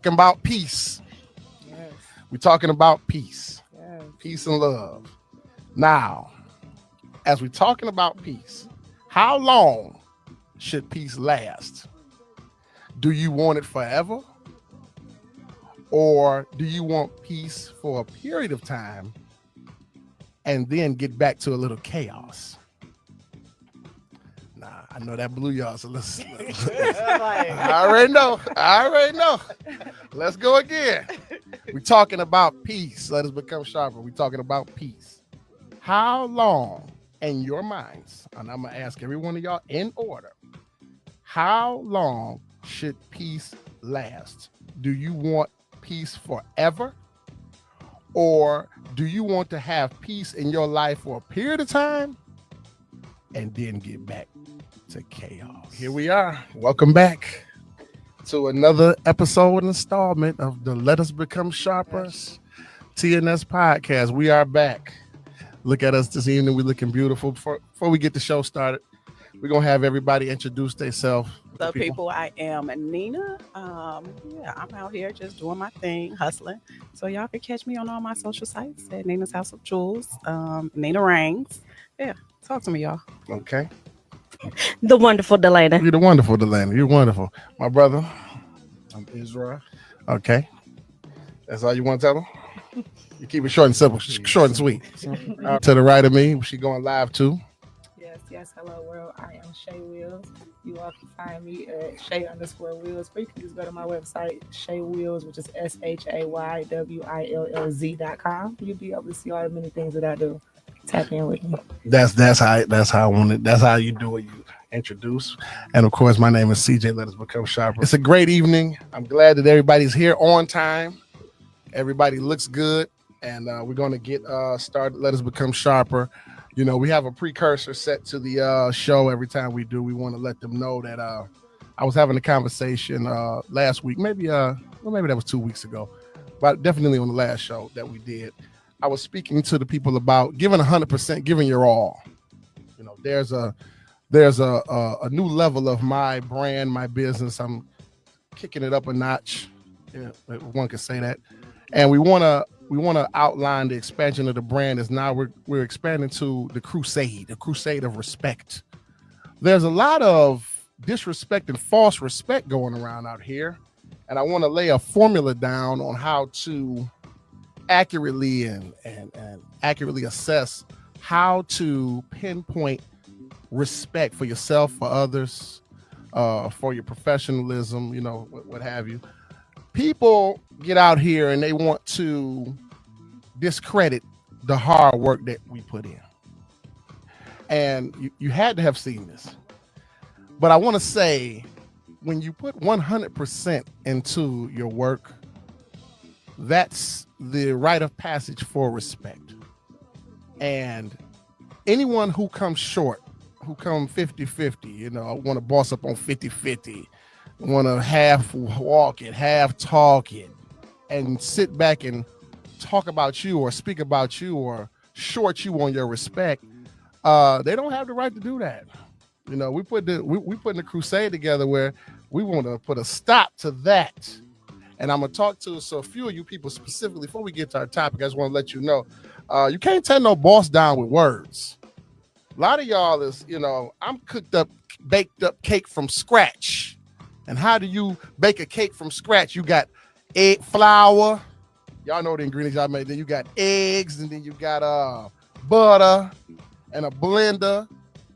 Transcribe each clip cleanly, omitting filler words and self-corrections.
Talking about peace. Yes. We're talking about peace, Yes. peace and love. Now, as we're talking about peace, how long should peace last? Do you want it forever? Or do you want peace for a period of time and then get back to a little chaos? Nah, I know that blew y'all, so let's I already know. I already know. Let's go again. We're talking about peace. Let us become sharper. We're talking about peace. How long in your minds, and I'm going to ask every one of y'all in order, how long should peace last? Do you want peace forever? Or do you want to have peace in your life for a period of time and then get back to chaos? Here we are. Welcome back to another episode installment of the Let Us Become Sharpers TNS podcast. We are back. Look at us this evening. We're looking beautiful. Before we get the show started, we're going to have everybody introduce themselves. So people, I am Nina. I'm out here just doing my thing, hustling. So y'all can catch me on all my social sites at Nina's House of Jewels, Nina Rings. Yeah, talk to me, y'all. Okay. The wonderful Delana. You're the wonderful Delaney. You're wonderful. My brother. I'm Israel. Okay. That's all you want to tell them? You keep it short and simple, short and sweet. To the right of me, she going live too. Yes. Hello, world. I am Shay Wills. You all can find me at Shay_Wills, or you can just go to my website, Shay Wills, which is SHAYWILLZ.com. You'll be able to see all the many things that I do. Tap in with me. That's how I want it. That's how you do it. You introduce. And of course, my name is CJ. Let us become sharper. It's a great evening. I'm glad that everybody's here on time. Everybody looks good. And we're going to get started. Let us become sharper. You know, we have a precursor set to the show every time we do. We want to let them know that I was having a conversation last week, maybe that was 2 weeks ago, but definitely on the last show that we did. I was speaking to the people about giving 100%, giving your all. You know, there's a new level of my brand, my business. I'm kicking it up a notch. Yeah, one could say that. And we want to outline the expansion of the brand. Is now we're expanding to the crusade of respect. There's a lot of disrespect and false respect going around out here, and I want to lay a formula down on how to accurately and accurately assess how to pinpoint respect for yourself, for others, for your professionalism, you know, what have you. People get out here and they want to discredit the hard work that we put in. And you had to have seen this. But I want to say, when you put 100% into your work, that's the rite of passage for respect. And anyone who comes short, who come 50-50, you know, want to boss up on 50-50, want to half walk it, half talk it, and sit back and talk about you or speak about you or short you on your respect, they don't have the right to do that. You know, we putting the crusade together where we want to put a stop to that. And I'm gonna talk to a few of you people specifically before we get to our topic. I just want to let you know, you can't tell no boss down with words. A lot of y'all is, you know, I'm baked up cake from scratch. And how do you bake a cake from scratch? You got egg flour. Y'all know the ingredients y'all made. Then you got eggs, and then you got butter and a blender.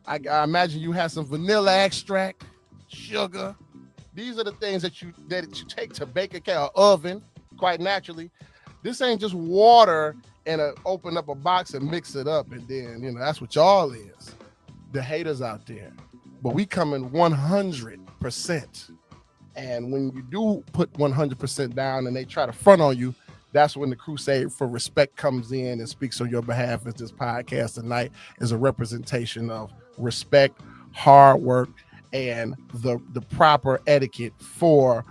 I imagine you have some vanilla extract, sugar. These are the things that you take to bake a cake, or oven, quite naturally. This ain't just water and open up a box and mix it up, and then, you know, that's what y'all is. The haters out there. But we coming 100%. And when you do put 100% down and they try to front on you, that's when the crusade for respect comes in and speaks on your behalf. As this podcast tonight is a representation of respect, hard work, and the proper etiquette for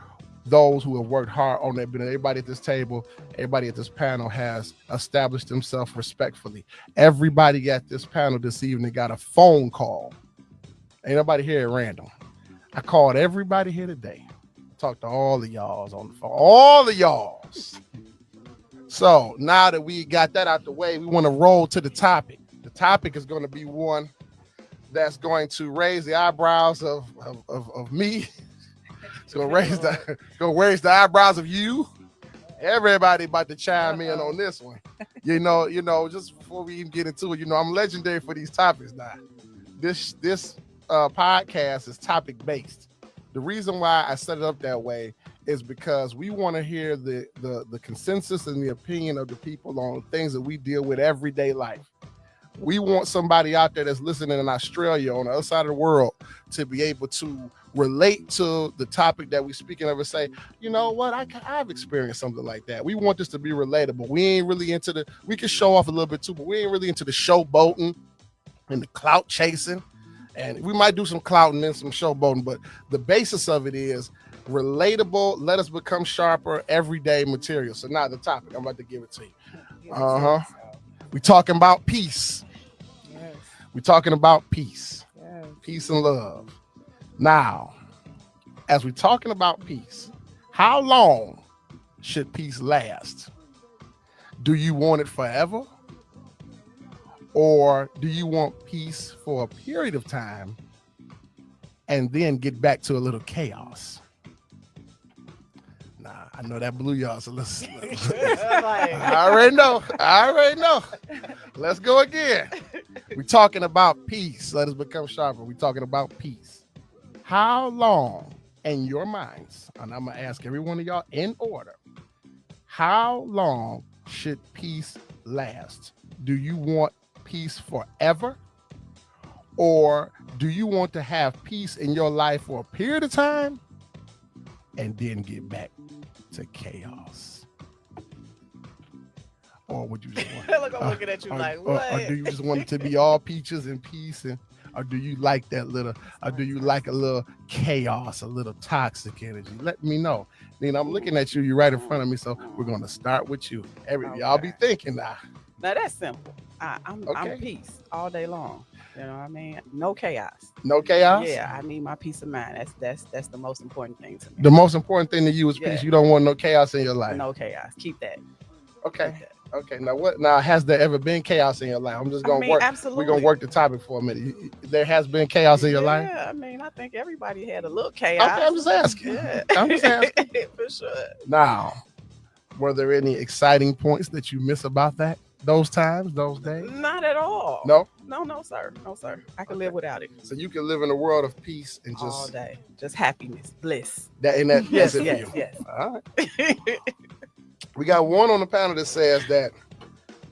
those who have worked hard on it. But everybody at this table, everybody at this panel has established themselves respectfully. Everybody at this panel this evening got a phone call. Ain't nobody here at random. I called everybody here today. talk to all of y'all's on the phone. All of y'all's. So now that we got that out the way, we want to roll to the topic. The topic is going to be one that's going to raise the eyebrows of me. It's going to raise the eyebrows of you. Everybody about to chime in on this one. You know, just before we even get into it, I'm legendary for these topics now. This podcast is topic based. The reason why I set it up that way is because we want to hear the consensus and the opinion of the people on things that we deal with everyday life. We want somebody out there that's listening in Australia on the other side of the world to be able to relate to the topic that we're speaking of and say, you know what, I've experienced something like that. We want this to be relatable. We ain't really into we can show off a little bit too, but we ain't really into the showboating and the clout chasing. And we might do some clouting and some showboating, but the basis of it is relatable, let us become sharper, everyday material. So now the topic, I'm about to give it to you. We're talking about peace. Yes. We're talking about peace. Yes. Peace and love. Now, as we're talking about peace, how long should peace last? Do you want it forever? Or do you want peace for a period of time and then get back to a little chaos? Nah, I know that blew y'all, so let's I already know. Let's go again. We're talking about peace. Let us become sharper. We're talking about peace. How long in your minds, and I'm going to ask every one of y'all in order, how long should peace last? Do you want peace forever? Or do you want to have peace in your life for a period of time and then get back to chaos? Or would you just want Look, I'm looking at you like, what? Or do you just want it to be all peaches and peace, or do you like that little, or do you like a little chaos, a little toxic energy? Let me know. Then I'm looking at you, you're right in front of me, so we're gonna start with you. Y'all be thinking now. Now that's simple. I'm Okay. peace all day long. You know what I mean? No chaos. No chaos? Yeah, I need my peace of mind. That's the most important thing to me. The most important thing to you is Yeah. peace. You don't want no chaos in your life. No chaos. Keep that. Okay. Keep that. Okay. Now what? Now has there ever been chaos in your life? I'm just gonna work. Absolutely. We're gonna work the topic for a minute. There has been chaos in your life. Yeah, I mean, I think everybody had a little chaos. Okay, I'm just asking. Yeah. I'm just asking. For sure. Now, were there any exciting points that you miss about that? Those times, those days? Not at all. No? No, sir. No, sir. I can live without it So you can live in a world of peace and all just day. Just happiness, bliss. that's Yes, it for yes, you. yes. All right. We got one on the panel that says that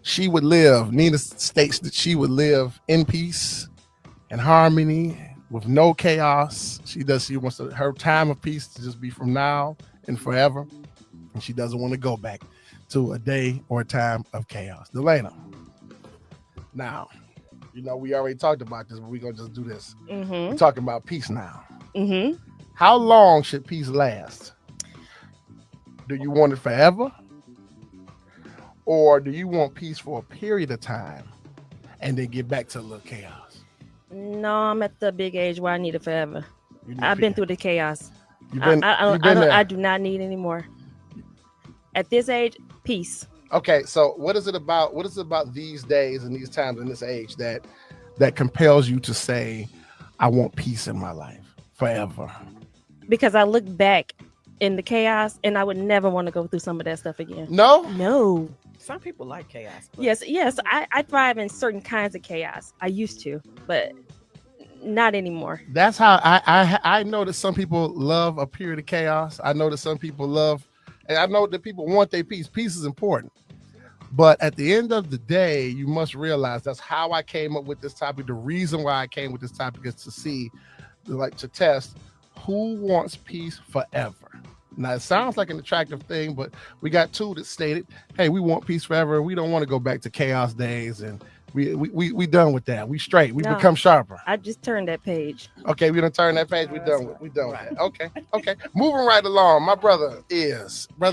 she would live, Nina states that she would live in peace and harmony with no chaos. She wants her time of peace to just be from now and forever. And she doesn't want to go back to a day or a time of chaos. Delana. Now, we already talked about this, but we're going to just do this. We're talking about peace now. How long should peace last? Do you want it forever? Or do you want peace for a period of time and then get back to a little chaos? No, I'm at the big age where I need it forever. I've been through the chaos. I do not need any more. At this age, peace. Okay, so what is it about these days and these times in this age that compels you to say, I want peace in my life forever? Because I look back in the chaos and I would never want to go through some of that stuff again. No? Some people like chaos. But Yes. I thrive in certain kinds of chaos. I used to, but not anymore. That's how I know that some people love a period of chaos. I know that some people love, and I know that people want their peace. Peace is important. But at the end of the day, you must realize that's how I came up with this topic. The reason why I came with this topic is to test who wants peace forever. Now, it sounds like an attractive thing, but we got two that stated, hey, we want peace forever. We don't want to go back to chaos days, and we done with that. We straight. We become sharper. I just turned that page. Okay, we done turn that page. We done with that. Okay. Moving right along. My brother is, I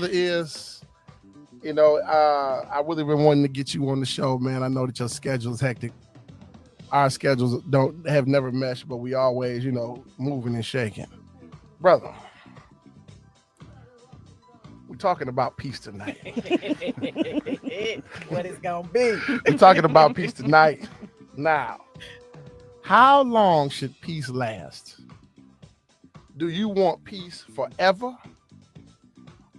really been wanting to get you on the show, man. I know that your schedule is hectic. Our schedules have never meshed, but we always, moving and shaking. Brother, talking about peace tonight. What it's gonna be. We're talking about peace tonight. Now, how long should peace last? Do you want peace forever?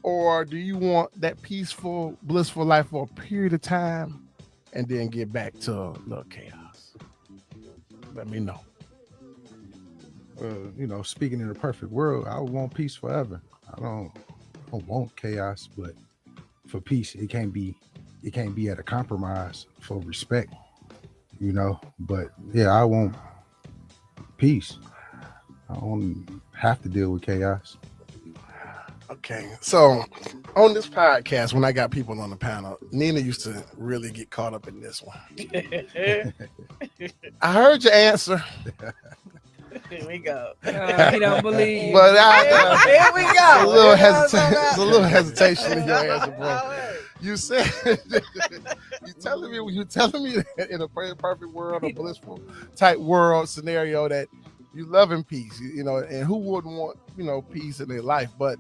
Or do you want that peaceful, blissful life for a period of time and then get back to a little chaos? Let me know. You know, speaking in a perfect world, I would want peace forever. I don't want chaos, but for peace, it can't be at a compromise for respect, you know. But yeah, I want peace. I don't have to deal with chaos. Okay, so on this podcast, when I got people on the panel, Nina used to really get caught up in this one. I heard your answer. Here we go. He don't believe. But Here we go. It's a little hesitation in your answer, bro. You said you telling me that in a perfect world, a blissful type world scenario, that you love in peace, you know, and who wouldn't want, you know, peace in their life? But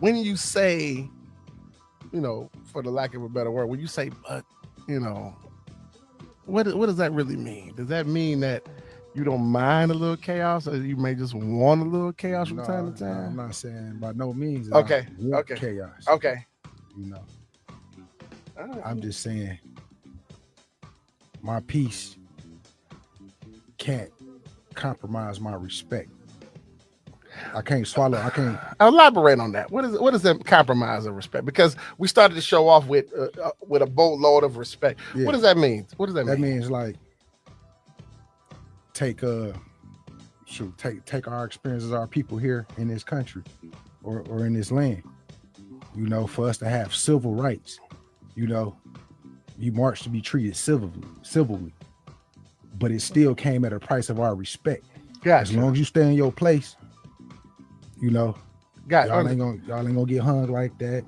when you say, you know, for the lack of a better word, when you say, but, you know, what does that really mean? Does that mean that you don't mind a little chaos, or you may just want a little chaos from time to time? I'm not saying by no means. Okay. I want chaos. Okay. You know, I'm just saying my peace can't compromise my respect. I can't swallow. I can't elaborate on that. What is that compromise of respect? Because we started the show off with a boatload of respect. Yeah. What does that mean? What does that mean? That means like take our experiences, our people here in this country or in this land. You know, for us to have civil rights, you know, you march to be treated civilly, but it still came at a price of our respect. Gotcha. As long as you stay in your place, you know, y'all ain't gonna get hung like that.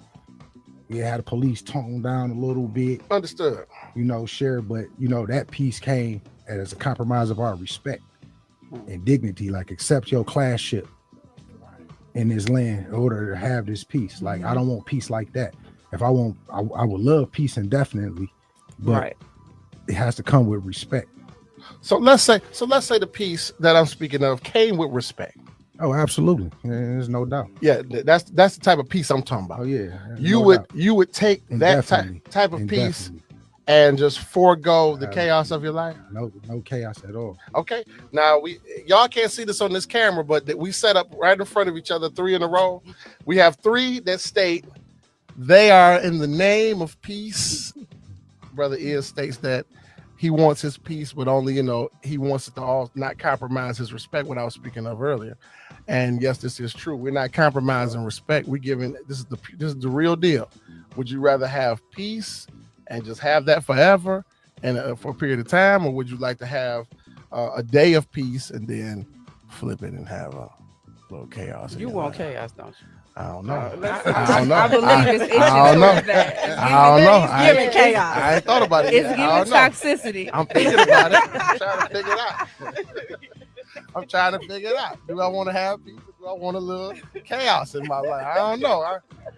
We had the police tone down a little bit. Understood. You know, sure, but you know that peace came as a compromise of our respect and dignity. Like, accept your classship in this land in order to have this peace. Like, I don't want peace like that. If I would love peace indefinitely, but it has to come with respect. So let's say the peace that I'm speaking of came with respect. Oh, absolutely. There's no doubt. Yeah, that's the type of peace I'm talking about. Oh yeah. You would take that type of peace and just forego the chaos of your life? No chaos at all. Okay. Now y'all can't see this on this camera, but we set up right in front of each other 3 in a row. We have 3 that state they are in the name of peace. Brother Ian states that he wants his peace, but only, you know, he wants it to all not compromise his respect, what I was speaking of earlier. And yes, this is true. We're not compromising respect. We're giving, this is the real deal. Would you rather have peace and just have that forever and for a period of time, or would you like to have a day of peace and then flip it and have a little chaos? You want chaos, don't you? I don't know. I believe it's itching towards that. I don't know. It's giving chaos. I ain't thought about it. It's giving toxicity. I'm thinking about it. I'm trying to figure it out. Do I want to have peace, or do I want a little chaos in my life? I don't know.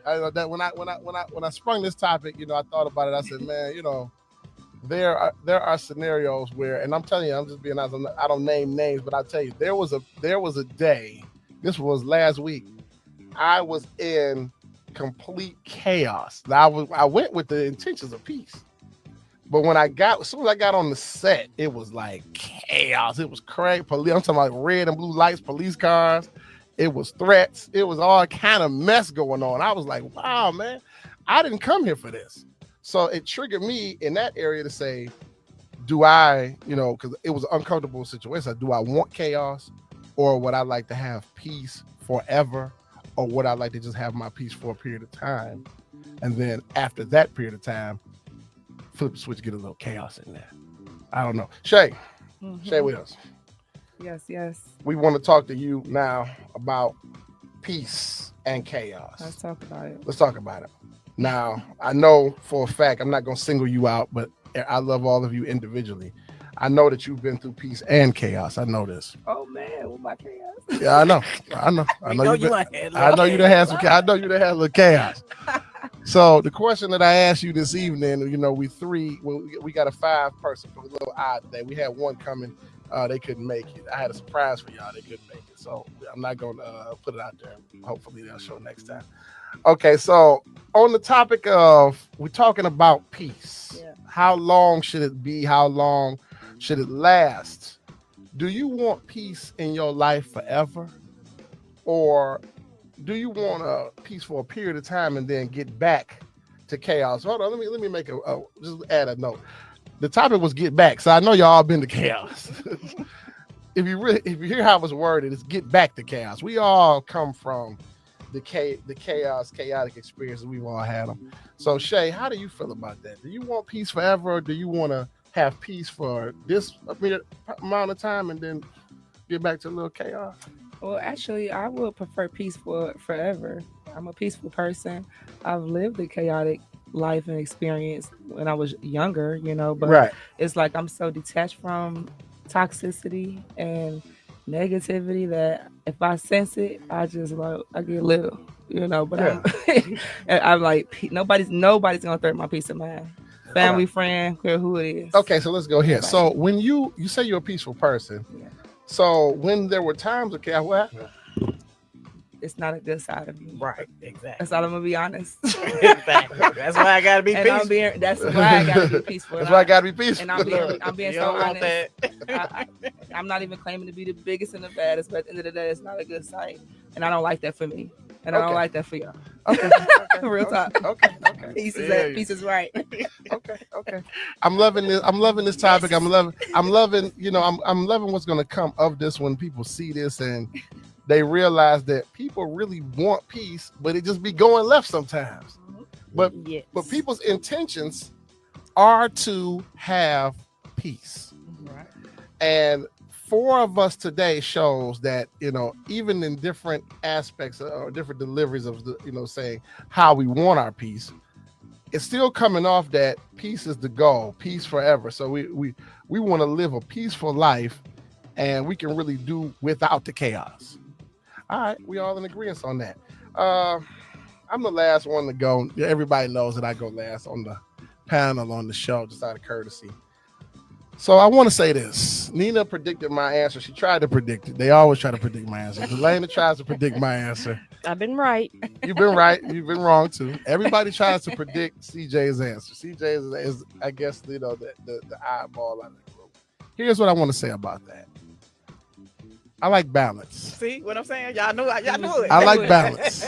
I know that when I sprung this topic, you know, I thought about it. I said, man, you know, there are scenarios where, and I'm telling you, I'm just being honest. I don't name names, but I tell you, there was a day. This was last week. I was in complete chaos. I went with the intentions of peace, but as soon as I got on the set, it was like chaos. It was crazy. Police, I'm talking about red and blue lights, police cars. It was threats. It was all kind of mess going on. I was like, wow, man, I didn't come here for this. So it triggered me in that area to say, do I, you know, because it was an uncomfortable situation. Do I want chaos, or would I like to have peace forever? Or would I like to just have my peace for a period of time, and then after that period of time, flip the switch, get a little chaos in there? I don't know. Shay Williams. Yes. We want to talk to you now about peace and chaos. Let's talk about it. Now, I know for a fact, I'm not going to single you out, but I love all of you individually. I know that you've been through peace and chaos. I know this. Oh man, what my chaos? Yeah, I know. I know you done had some. I know you done had a little chaos. So the question that I asked you this evening, we got a 5-person, a little odd today. We had one coming. They couldn't make it. I had a surprise for y'all. They couldn't make it. So I'm not going to put it out there. Hopefully they'll show next time. Okay, so on the topic of, we're talking about peace. Yeah. How long should it be? How long should it last? Do you want peace in your life forever? Or do you want a peace for a period of time and then get back to chaos? Hold on, let me make just add a note. The topic was get back, so I know y'all been to chaos. if you hear how it was worded, it's get back to chaos. We all come from the chaotic experiences. We've all had them. So Shay, how do you feel about that? Do you want peace forever, or do you want to have peace for this amount of time and then get back to a little chaos? Well, actually, I would prefer peace for forever. I'm a peaceful person. I've lived a chaotic life and experience when I was younger, but It's like I'm so detached from toxicity and negativity that if I sense it, I just I get little, but I'm like, nobody's gonna threaten my peace of mind. Family, friend, care who it is. Okay, so let's go here. So when you say you're a peaceful person, so when there were times of chaos, what happened? It's not a good side of me. Right, exactly. That's all I'm gonna be honest. Exactly. That's why I gotta be peaceful. That's why I gotta be peaceful. That's why I gotta be peaceful. And I'm being so honest. I'm not even claiming to be the biggest and the baddest, but at the end of the day, it's not a good sight, and I don't like that for me, and I don't like that for y'all. Okay. Real talk. Okay. Peace is right. Okay. I'm loving this. I'm loving this topic. I'm loving. I'm loving what's gonna come of this when people see this and they realize that people really want peace, but it just be going left sometimes. But people's intentions are to have peace. Right. And 4 of us today shows that, even in different aspects or different deliveries of saying how we want our peace, it's still coming off that peace is the goal, peace forever. So we want to live a peaceful life, and we can really do without the chaos. All right, we all in agreement on that. I'm the last one to go. Everybody knows that I go last on the panel on the show, just out of courtesy. So I want to say this. Nina predicted my answer. She tried to predict it. They always try to predict my answer. Delana tries to predict my answer. I've been right. You've been right. You've been wrong too. Everybody tries to predict CJ's answer. CJ is I guess, the eyeball out of the group. Here's what I want to say about that. I like balance. See what I'm saying? Y'all knew it. I like balance.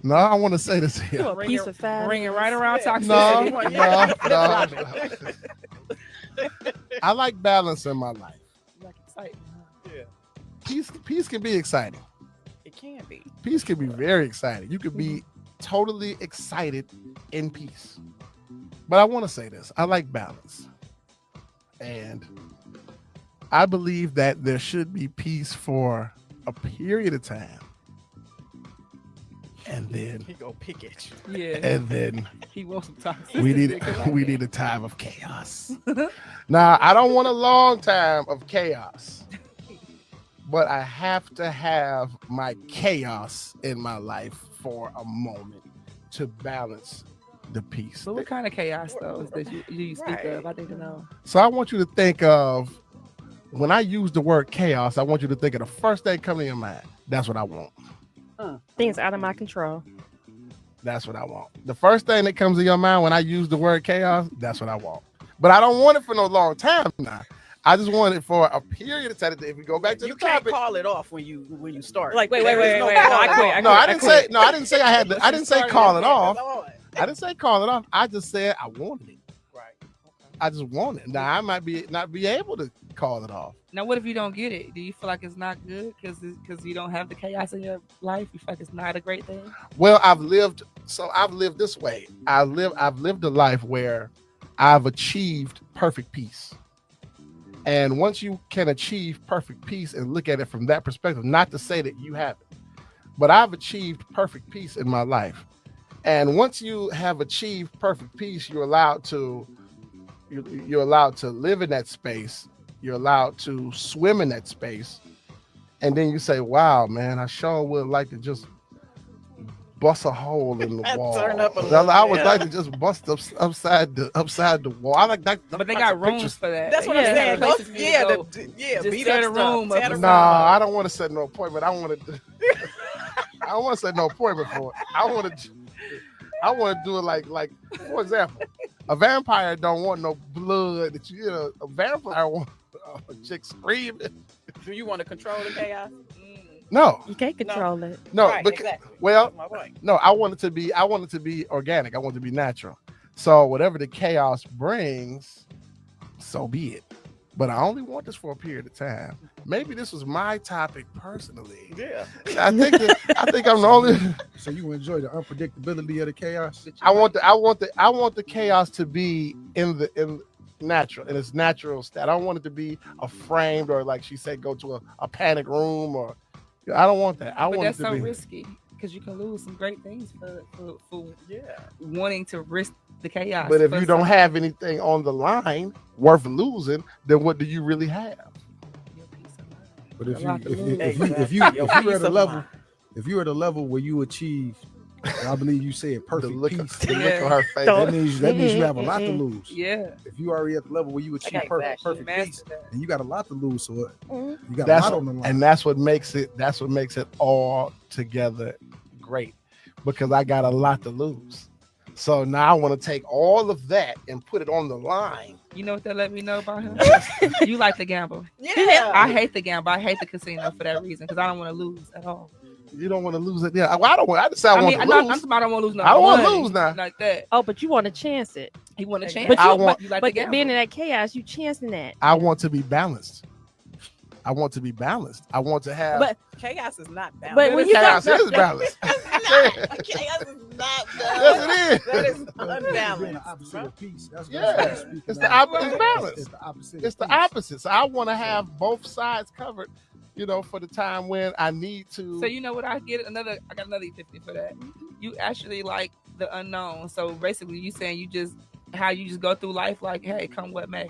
No, I want to say this here. Bring it right around toxicity. No. I like balance in my life. Like exciting. Yeah. Peace can be exciting. It can be. Peace can be very exciting. You could be totally excited in peace. But I want to say this. I like balance. And I believe that there should be peace for a period of time. And then he go pick at you. Yeah. And then he wants some toxicity. we need a time of chaos. Now, I don't want a long time of chaos. But I have to have my chaos in my life for a moment to balance the peace. But what kind of chaos though is that you speak of? I need to know. So I want you to think of, when I use the word chaos, I want you to think of the first thing coming to your mind. That's what I want. Things out of my control. That's what I want. The first thing that comes to your mind when I use the word chaos, that's what I want. But I don't want it for no long time now. I just want it for a period of time. If we go back to the topic, you can't call it off when you start. Like wait. No, I didn't say I had to. I didn't say call it off. I didn't say call it off. I just said I wanted it. Right. I just want it. Now I might not be able to call it off. Now, what if you don't get it? Do you feel like it's not good because you don't have the chaos in your life? You feel like it's not a great thing? Well, I've lived this way. I've lived a life where I've achieved perfect peace. And once you can achieve perfect peace and look at it from that perspective, not to say that you haven't, but I've achieved perfect peace in my life. And once you have achieved perfect peace, you're allowed to you're allowed to live in that space. You're allowed to swim in that space. And then you say, wow, man, I sure would like to just bust a hole in the wall. I would like to just bust upside the wall. I like that. But they got rooms for that. That's what I'm saying. Beat up the room. No, I don't want to set no appointment. I want to. I don't want to set no appointment for it. I want to do it like for example, a vampire don't want no blood. That you know, a vampire want a chick screaming. Do you want to control the chaos? No, you can't control it. No, right, exactly. Well, no. I want it to be organic. I want it to be natural. So whatever the chaos brings, so be it. But I only want this for a period of time. Maybe this was my topic personally. Yeah, I think I'm the only. So you enjoy the unpredictability of the chaos? I want the chaos to be in natural in its natural state. I don't want it to be a framed or like she said, go to a panic room or. I don't want that. But that's so risky because you can lose some great things for wanting to risk the chaos. But if you don't have anything on the line worth losing, then what do you really have? But if you're at a level where you achieve, I believe you said perfect peace. The look on her face. That means you have a lot to lose. Yeah. If you already at the level where you achieve perfect peace, then you got a lot to lose. So you got a lot on the line. And that's what makes it all together great. Because I got a lot to lose. So now I want to take all of that and put it on the line. You know what that let me know about him? You like to gamble. Yeah. I hate the gamble. I hate the casino for that reason because I don't want to lose at all. You don't want to lose it. Yeah, I don't want. I just I want to lose. I don't want to lose. I don't want to lose now. Like that. Oh, but you want to chance it. You want to chance. But you like but being in that chaos, you chancing that. I want to be balanced. I want to be balanced. I want to have. But chaos is not balanced. But when chaos is balanced. Chaos is not balanced. Yes, it is. That is unbalanced. Opposite of peace. That's it's the opposite balance. It's the opposite. It's the opposite. So I want to have both sides covered. You know, for the time when I need to. So you know what? I got another epiphany for that. You actually like the unknown. So basically, you saying you just go through life like, hey, come what may.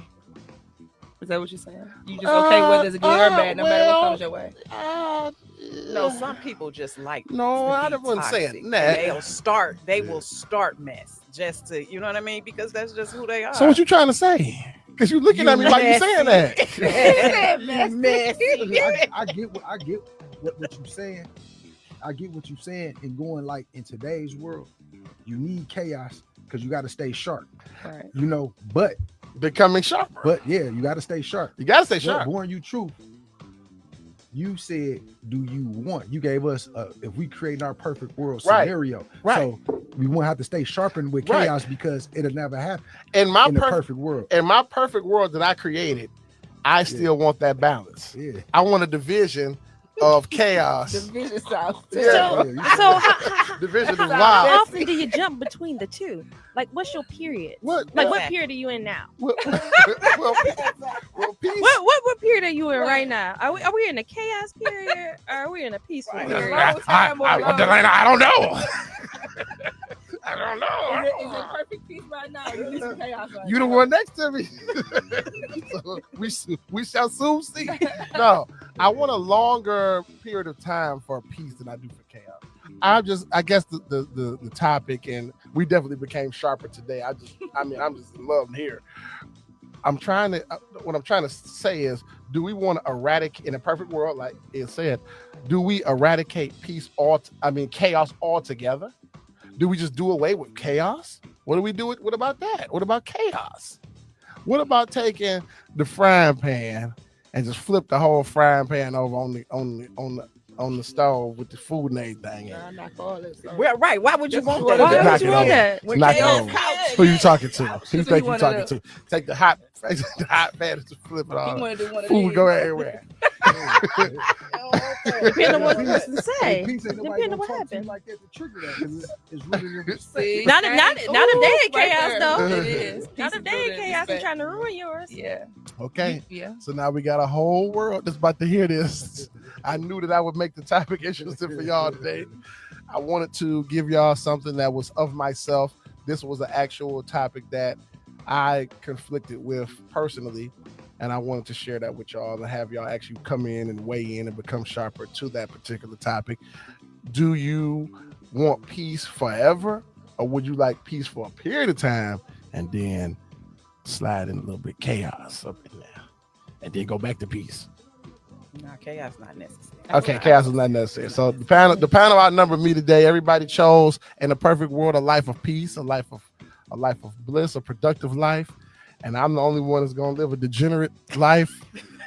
Is that what you're saying? You just okay whether it's good or bad, no matter what comes your way. No, some people just like. No, I wasn't saying that. They will start mess just to, you know what I mean? Because that's just who they are. So what you trying to say? Because you looking at me like you saying that. I get what you're saying. I get what you're saying. And going like in today's world, you need chaos because you got to stay sharp. Right. You know, but becoming sharper. But yeah, you got to stay sharp. You got to stay sharp. Born you truth. You said, do you want? You gave us if we create our perfect world scenario. Right. So we won't have to stay sharpened with chaos because it'll never happen in my perfect world. In my perfect world that I created, I still want that balance. Yeah. I want a division of chaos. Division sounds. So division is wild. How often do you jump between the two? Like, what's your period? What period are you in now? Well, peace. What period are you in right now? Are we in a chaos period or are we in a peaceful period? I don't know. I don't know. Is it perfect peace right now? Or you some chaos right You now? the one next to me. So we shall soon see. No, I want a longer period of time for peace than I do for chaos. I guess the topic, and we definitely became sharper today. I'm just in love here. What I'm trying to say is, do we want to eradicate in a perfect world, like it said, do we eradicate chaos altogether? Do we just do away with chaos? What do we do? What about that? What about chaos? What about taking the frying pan and just flip the whole frying pan over on the stove with the food and everything? Well, right. Why would you want that? Why would you want that? Knock it over. Who you talking to? Who you think you talking to? Take the hot pan and just flip it all. Food go everywhere. Depending on what the person say. Depending on what happened. Like that to trigger that, it's really See, not if they in chaos though. It is. Not if they in chaos and trying to ruin yours. Yeah. Okay. Yeah. So now we got a whole world that's about to hear this. I knew that I would make the topic interesting for y'all today. I wanted to give y'all something that was of myself. This was an actual topic that I conflicted with personally, and I wanted to share that with y'all and have y'all actually come in and weigh in and become sharper to that particular topic. Do you want peace forever, or would you like peace for a period of time and then slide in a little bit chaos up in there and then go back to peace? No, chaos not necessary. Okay, chaos is not necessary. So the panel outnumbered me today. Everybody chose in a perfect world a life of peace, a life of bliss, a productive life, and I'm the only one that's gonna live a degenerate life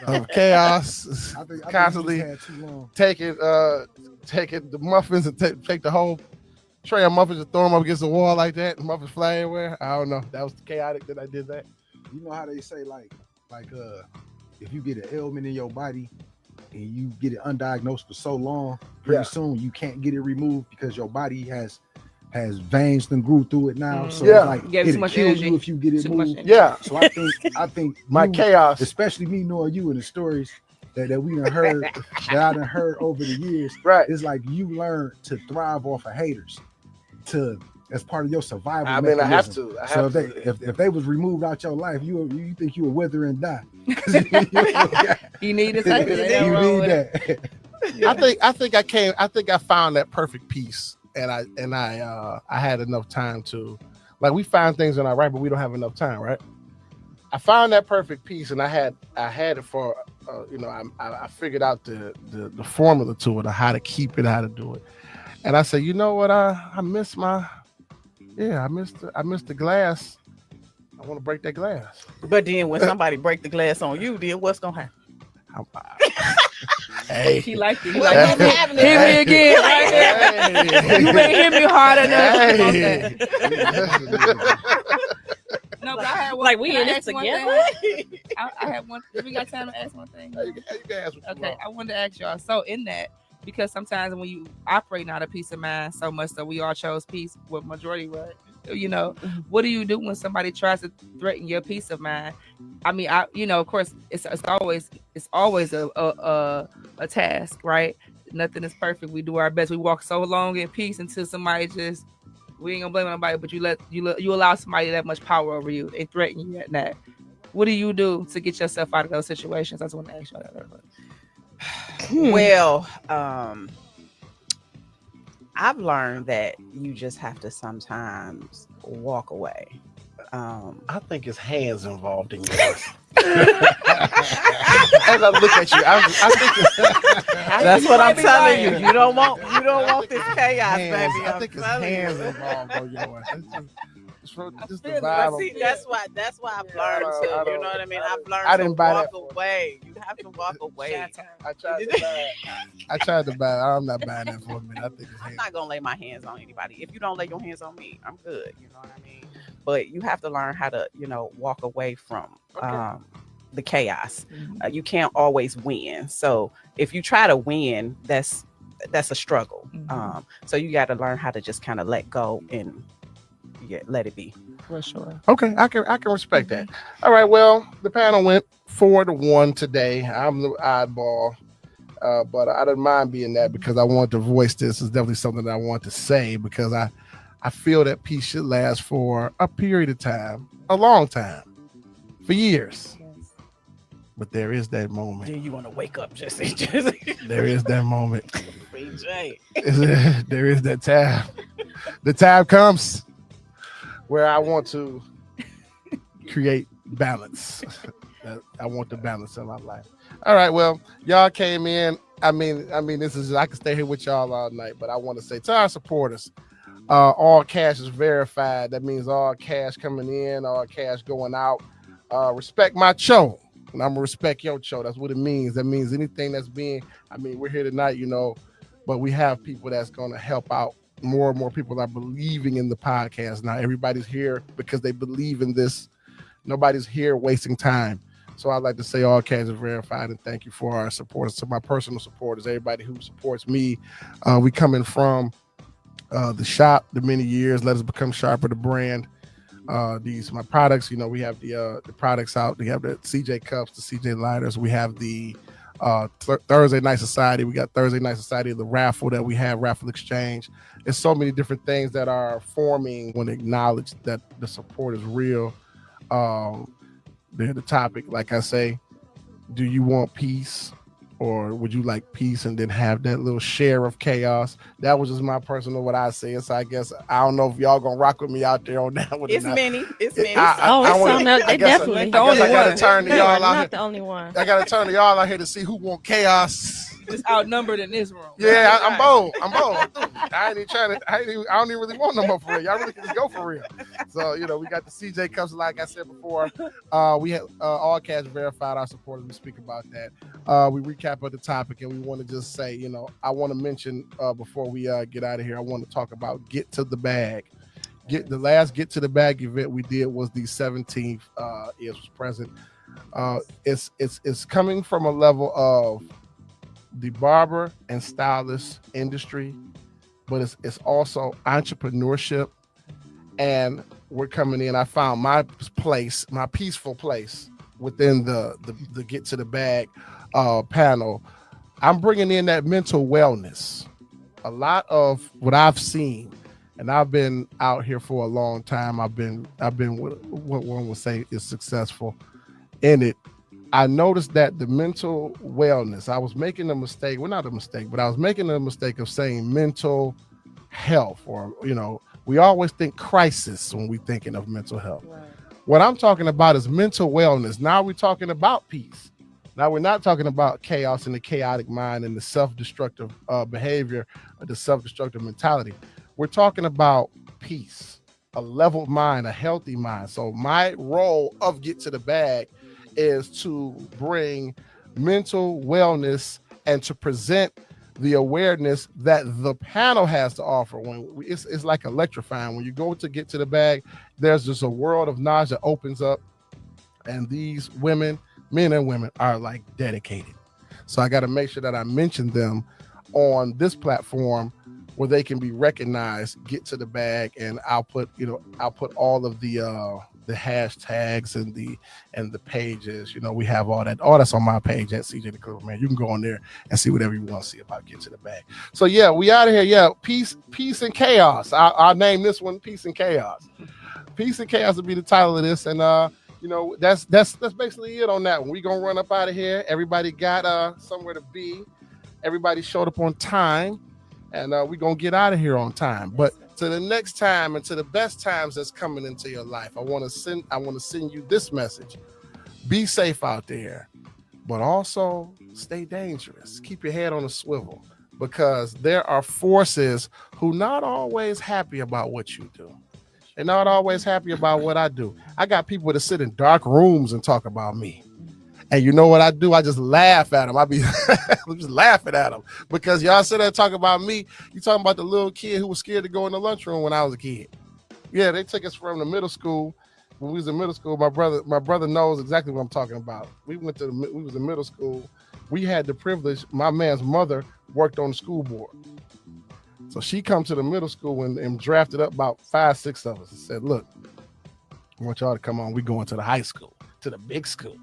of chaos, constantly taking the muffins and take the whole tray of muffins and throw them up against the wall like that, and muffins fly everywhere. I don't know. That was chaotic that I did that. You know how they say like if you get an ailment in your body and you get it undiagnosed for so long, pretty soon you can't get it removed because your body has veins that grew through it now. So it's like it'll kill you if you get it moved. Yeah. So I think my chaos, especially me knowing you and the stories that we done heard, that I done heard over the years, right? It's like you learn to thrive off of haters, as part of your survival. I mean, mechanism. I have to. If they was removed out your life, you think you would wither and die. You need to say that. You need that. I think I found that perfect peace, and I had enough time to, like, we find things in our right, but we don't have enough time, right? I found that perfect peace, and I had it for I figured out the formula to it, or how to keep it, how to do it. And I said, you know what, I miss the glass. I want to break that glass. But then when somebody break the glass on you, then what's gonna happen? Hey, he liked it. He liked it. Hit me again. Right there. You ain't hit me hard enough. No, but I had one. Like, we in this together. I had one. We got time to ask one thing. You can ask what you want. I wanted to ask y'all. So in that, because sometimes when you operate out of peace of mind so much that we all chose peace, what majority was, what do you do when somebody tries to threaten your peace of mind? I mean, of course, it's always a task, right? Nothing is perfect. We do our best. We walk so long in peace until somebody just, we ain't gonna blame nobody, but you allow somebody that much power over you and threaten you at that. What do you do to get yourself out of those situations? I just want to ask you that earlier. Well, I've learned that you just have to sometimes walk away. I think it's hands involved in yours. As I look at you, I think that's what I'm telling you. You don't want this chaos, baby. I think it's hands involved on yours. Just the vibe. See, that's why I've learned to. You know what I mean? I've learned to walk away. You have to walk away. I tried to buy it. I'm not buying that for a minute. I think I'm not gonna lay my hands on anybody. If you don't lay your hands on me, I'm good. You know what I mean? But you have to learn how to, walk away from the chaos. Mm-hmm. You can't always win. So if you try to win, that's a struggle. Mm-hmm. So you got to learn how to just kind of let go and let it be. For sure. Okay, I can respect that. All right, well, the panel went 4-1 today. I'm the oddball, but I didn't mind being that because I wanted to voice this. It's definitely something that I want to say because I feel that peace should last for a period of time, a long time, for years. Yes. But there is that moment. Then you want to wake up, Jesse. There is that moment. BJ. There is that time. The time comes where I want to create balance. I want the balance in my life. All right, well, y'all came in. I mean, this is, I can stay here with y'all all night, but I want to say to our supporters, all cash is verified. That means all cash coming in, all cash going out. Respect my show, and I'm gonna respect your show. That's what it means. That means anything that's being, we're here tonight, but we have people that's gonna help out. More and more people are believing in the podcast now. Everybody's here because they believe in this. Nobody's here wasting time. So I'd like to say all cash is verified, and thank you for our supporters, to my personal supporters, everybody who supports me. We coming from the shop, the many years. Let Us Become Sharper, the brand. These my products. We have the products out. We have the CJ cups, the CJ lighters. We have the Thursday Night Society. We got Thursday Night Society, the raffle that we have, raffle exchange. There's so many different things that are forming when acknowledge that the support is real. The topic, like I say, do you want peace, or would you like peace and then have that little share of chaos? That was just my personal what I say. So I guess I don't know if y'all gonna rock with me out there on that one. It's many. It's many. They definitely. The only I gotta one. turn to You y'all are out not here. the only one. I gotta turn to y'all out here to see who want chaos. It's outnumbered in this room. Yeah, I'm bold. I ain't even trying to. I don't even really want no more for real. Y'all really can just go for real. So we got the CJ Cups. Like I said before, we had all cash verified our supporters. We speak about that. We recap of the topic, and we want to just say, I want to mention before we get out of here, I want to talk about Get to the Bag. The last Get to the Bag event we did was the 17th. It was present. It's coming from a level of the barber and stylist industry, but it's also entrepreneurship, and we're coming in. I found my place, my peaceful place within the Get to the Bag panel. I'm bringing in that mental wellness. A lot of what I've seen, and I've been out here for a long time. I've been what one would say is successful in it. I noticed that the mental wellness, I was making a mistake. Well, not a mistake, but I was making a mistake of saying mental health, or, we always think crisis when we're thinking of mental health. Right. What I'm talking about is mental wellness. Now we're talking about peace. Now we're not talking about chaos and the chaotic mind and the self-destructive behavior, or the self-destructive mentality. We're talking about peace, a leveled mind, a healthy mind. So my role of Get to the Bag is to bring mental wellness and to present the awareness that the panel has to offer. It's like electrifying. When you go to Get to the Bag, there's just a world of knowledge that opens up, and these women, men and women, are like dedicated. So I got to make sure that I mention them on this platform where they can be recognized. Get to the Bag, and I'll put all of the hashtags and the pages. We have all that. All that's on my page at CJ the Cook, man. You can go on there and see whatever you want to see about Get to the Bag. So yeah, we out of here. Yeah, peace and chaos. I'll name this one Peace and Chaos. Peace and Chaos will be the title of this, and that's basically it on that one. We gonna run up out of here. Everybody got somewhere to be. Everybody showed up on time, and we gonna get out of here on time. But to the next time and to the best times that's coming into your life, I want to send you this message. Be safe out there, but also stay dangerous. Keep your head on a swivel, because there are forces who not always happy about what you do. They're not always happy about what I do. I got people that sit in dark rooms and talk about me. And you know what I do? I just laugh at them. I'm just laughing at them, because y'all sit there and talk about me. You talking about the little kid who was scared to go in the lunchroom when I was a kid. Yeah, they took us from the middle school. When we was in middle school, my brother knows exactly what I'm talking about. We was in middle school. We had the privilege. My man's mother worked on the school board. So she come to the middle school and drafted up about 5-6 of us and said, look, I want y'all to come on. We going to the high school, to the big school.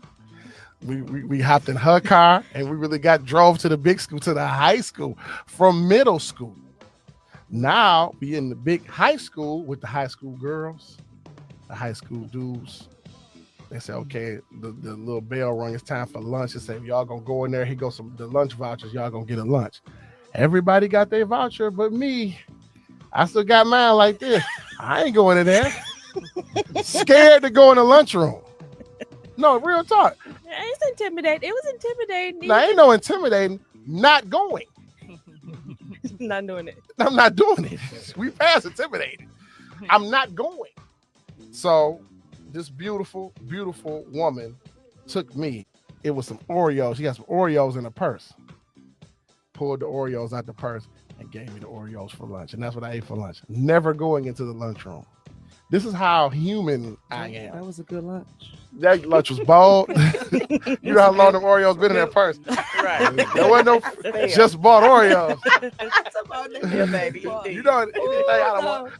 We hopped in her car, and we really drove to the big school, to the high school from middle school. Now we in the big high school with the high school girls, the high school dudes. They say, okay, the little bell rung. It's time for lunch. They say, y'all gonna go in there. Here goes the lunch vouchers. Y'all gonna get a lunch. Everybody got their voucher, but me, I still got mine like this. I ain't going in there. Scared to go in the lunchroom. No, real talk. It's intimidating. It was intimidating. No, ain't no intimidating. Not going. Not doing it. I'm not doing it. We passed intimidating. I'm not going. So this beautiful, beautiful woman took me. It was some Oreos. She got some Oreos in her purse. Pulled the Oreos out the purse and gave me the Oreos for lunch. And that's what I ate for lunch. Never going into the lunchroom. This is how human I am. That was a good lunch. That lunch was bold. You know how long the Oreos been in that purse. Right. There wasn't no just bought Oreos. That's about the deal, baby. You know, anything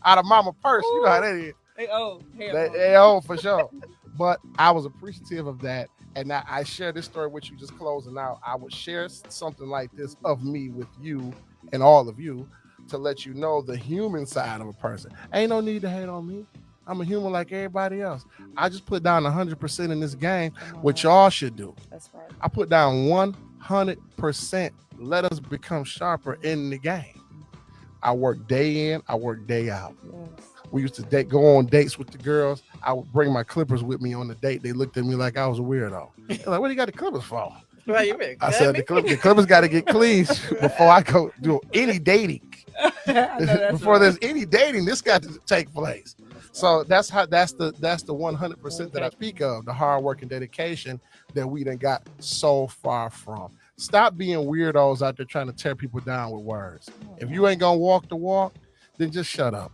out of mama purse, you know how that is. They owe. They owe for sure. But I was appreciative of that. And I share this story with you, just closing out. I would share something like this of me with you and all of you to let you know the human side of a person. Ain't no need to hate on me. I'm a human like everybody else. I just put down 100% in this game, which y'all should do. That's right. I put down 100%. Let us become sharper in the game. I work day in, I work day out. Yes. We used to go on dates with the girls. I would bring my clippers with me on the date. They looked at me like I was a weirdo. They're like, what do you got the clippers for? I said, the clippers got to get clean before I go do any dating. Before there's any dating, this got to take place. So that's the 100% that I speak of, the hard work and dedication that we done got so far from. Stop being weirdos out there trying to tear people down with words. If you ain't gonna walk the walk, then just shut up.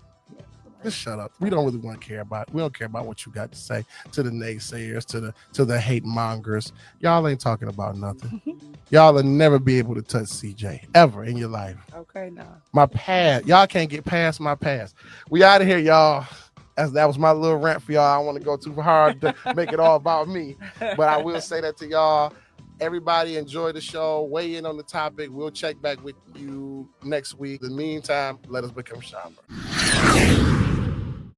Just shut up. We don't really want to care about. We don't care about what you got to say to the naysayers, to the hate mongers. Y'all ain't talking about nothing. Y'all will never be able to touch CJ ever in your life. Okay, now. My past. Y'all can't get past my past. We out of here, y'all. That was my little rant for y'all. I don't want to go too hard to make it all about me, but I will say that to y'all. Everybody enjoy the show. Weigh in on the topic. We'll check back with you next week. In the meantime, let us become sharper.